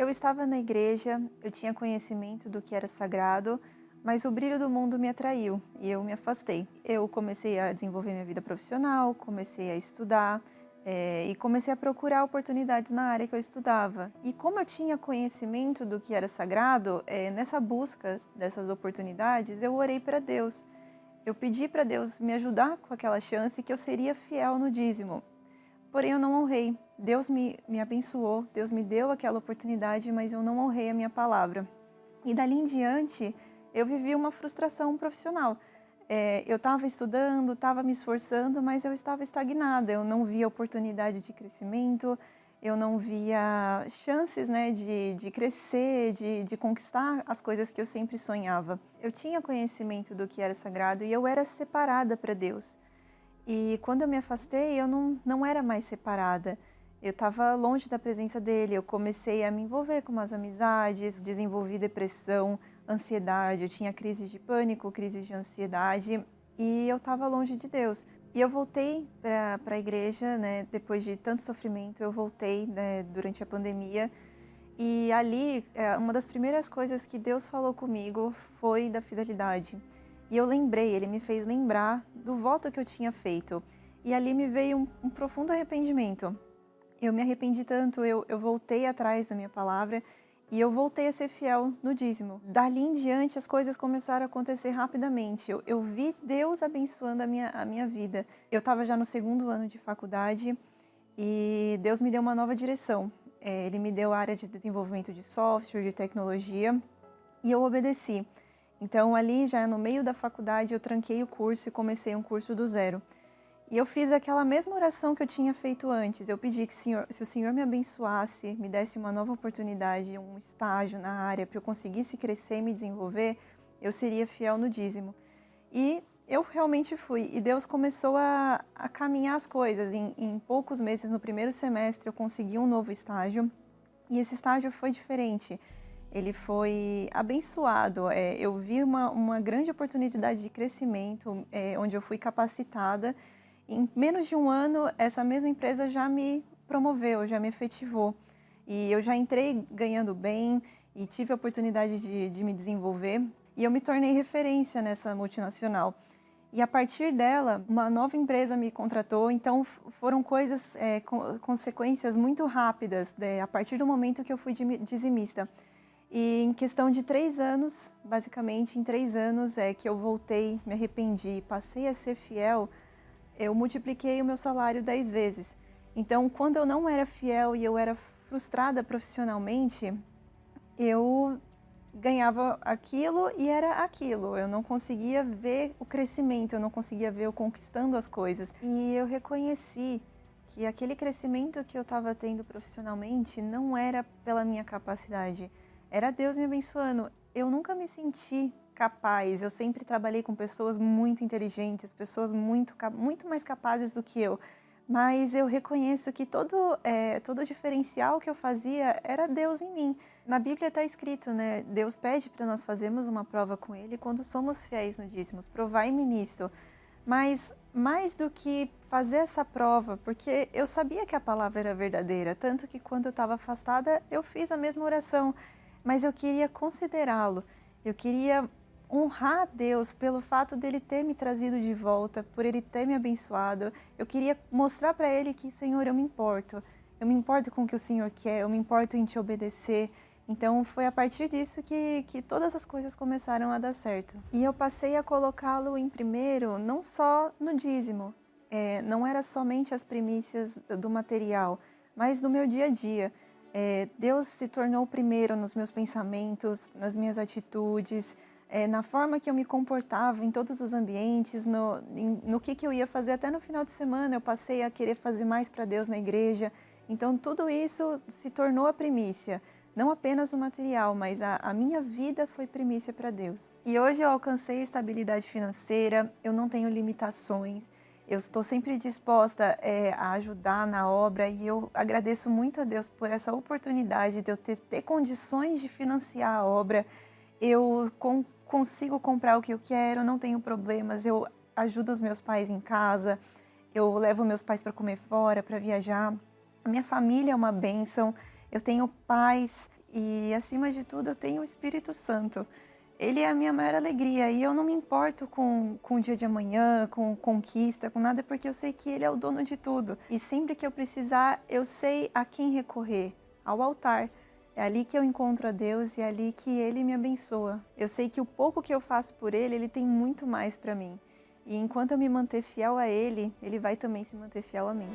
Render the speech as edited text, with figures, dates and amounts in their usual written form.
Eu estava na igreja, eu tinha conhecimento do que era sagrado, mas o brilho do mundo me atraiu e eu me afastei. Eu comecei a desenvolver minha vida profissional, comecei a estudar, e comecei a procurar oportunidades na área que eu estudava. E como eu tinha conhecimento do que era sagrado, nessa busca dessas oportunidades, eu orei para Deus. Eu pedi para Deus me ajudar com aquela chance que eu seria fiel no dízimo. Porém, eu não honrei. Deus me abençoou, Deus me deu aquela oportunidade, mas eu não honrei a minha palavra. E dali em diante, eu vivi uma frustração profissional. Eu estava estudando, estava me esforçando, mas eu estava estagnada. Eu não via oportunidade de crescimento, eu não via chances, né, de crescer, de conquistar as coisas que eu sempre sonhava. Eu tinha conhecimento do que era sagrado e eu era separada para Deus. E quando eu me afastei, eu não era mais separada. Eu estava longe da presença dele, eu comecei a me envolver com umas amizades, desenvolvi depressão, ansiedade, eu tinha crises de pânico, crises de ansiedade e eu estava longe de Deus. E eu voltei para a igreja, né, depois de tanto sofrimento, eu voltei, né, durante a pandemia. E ali, uma das primeiras coisas que Deus falou comigo foi da fidelidade. E eu lembrei, ele me fez lembrar do voto que eu tinha feito. E ali me veio um profundo arrependimento. Eu me arrependi tanto, eu voltei atrás da minha palavra e eu voltei a ser fiel no dízimo. Dali em diante, as coisas começaram a acontecer rapidamente. Eu vi Deus abençoando a minha vida. Eu estava já no segundo ano de faculdade e Deus me deu uma nova direção. Ele me deu a área de desenvolvimento de software, de tecnologia, e eu obedeci. Então, ali, já no meio da faculdade, eu tranquei o curso e comecei um curso do zero. E eu fiz aquela mesma oração que eu tinha feito antes. Eu pedi que se o Senhor me abençoasse, me desse uma nova oportunidade, um estágio na área, para eu conseguisse crescer e me desenvolver, eu seria fiel no dízimo. E eu realmente fui. E Deus começou a caminhar as coisas. Em poucos meses, no primeiro semestre, eu consegui um novo estágio. E esse estágio foi diferente. Ele foi abençoado. Eu vi uma grande oportunidade de crescimento, onde eu fui capacitada. Em menos de um ano, essa mesma empresa já me promoveu, já me efetivou. E eu já entrei ganhando bem e tive a oportunidade de me desenvolver. E eu me tornei referência nessa multinacional. E a partir dela, uma nova empresa me contratou, então foram coisas, consequências muito rápidas, a partir do momento que eu fui dizimista. E em questão de 3 anos, basicamente, em 3 anos que eu voltei, me arrependi, passei a ser fiel, eu multipliquei o meu salário 10 vezes. Então, quando eu não era fiel e eu era frustrada profissionalmente, eu ganhava aquilo e era aquilo. Eu não conseguia ver o crescimento, eu não conseguia ver eu conquistando as coisas. E eu reconheci que aquele crescimento que eu estava tendo profissionalmente não era pela minha capacidade, era Deus me abençoando. Eu nunca me senti capaz, eu sempre trabalhei com pessoas muito inteligentes, pessoas muito mais capazes do que eu. Mas eu reconheço que todo o diferencial que eu fazia era Deus em mim. Na Bíblia está escrito, né? Deus pede para nós fazermos uma prova com Ele quando somos fiéis no dízimo. Provai-me nisto. Mas mais do que fazer essa prova, porque eu sabia que a palavra era verdadeira, tanto que quando eu estava afastada, eu fiz a mesma oração. Mas eu queria considerá-lo. Eu queria honrar a Deus pelo fato dele ter me trazido de volta, por ele ter me abençoado. Eu queria mostrar para ele que, Senhor, eu me importo com o que o Senhor quer, eu me importo em te obedecer. Então foi a partir disso que todas as coisas começaram a dar certo. E eu passei a colocá-lo em primeiro, não só no dízimo, não era somente as primícias do material, mas no meu dia a dia. Deus se tornou o primeiro nos meus pensamentos, nas minhas atitudes, na forma que eu me comportava em todos os ambientes, no que eu ia fazer. Até no final de semana eu passei a querer fazer mais para Deus na igreja. Então tudo isso se tornou a primícia. Não apenas o material, mas a minha vida foi primícia para Deus. E hoje eu alcancei estabilidade financeira, eu não tenho limitações, eu estou sempre disposta a ajudar na obra e eu agradeço muito a Deus por essa oportunidade de eu ter condições de financiar a obra. Eu consigo comprar o que eu quero, não tenho problemas, eu ajudo os meus pais em casa, eu levo meus pais para comer fora, para viajar. A minha família é uma bênção, eu tenho paz e, acima de tudo, eu tenho o Espírito Santo. Ele é a minha maior alegria e eu não me importo com o dia de amanhã, com conquista, com nada, porque eu sei que Ele é o dono de tudo. E sempre que eu precisar, eu sei a quem recorrer, ao altar. É ali que eu encontro a Deus e é ali que Ele me abençoa. Eu sei que o pouco que eu faço por Ele, Ele tem muito mais para mim. E enquanto eu me manter fiel a Ele, Ele vai também se manter fiel a mim.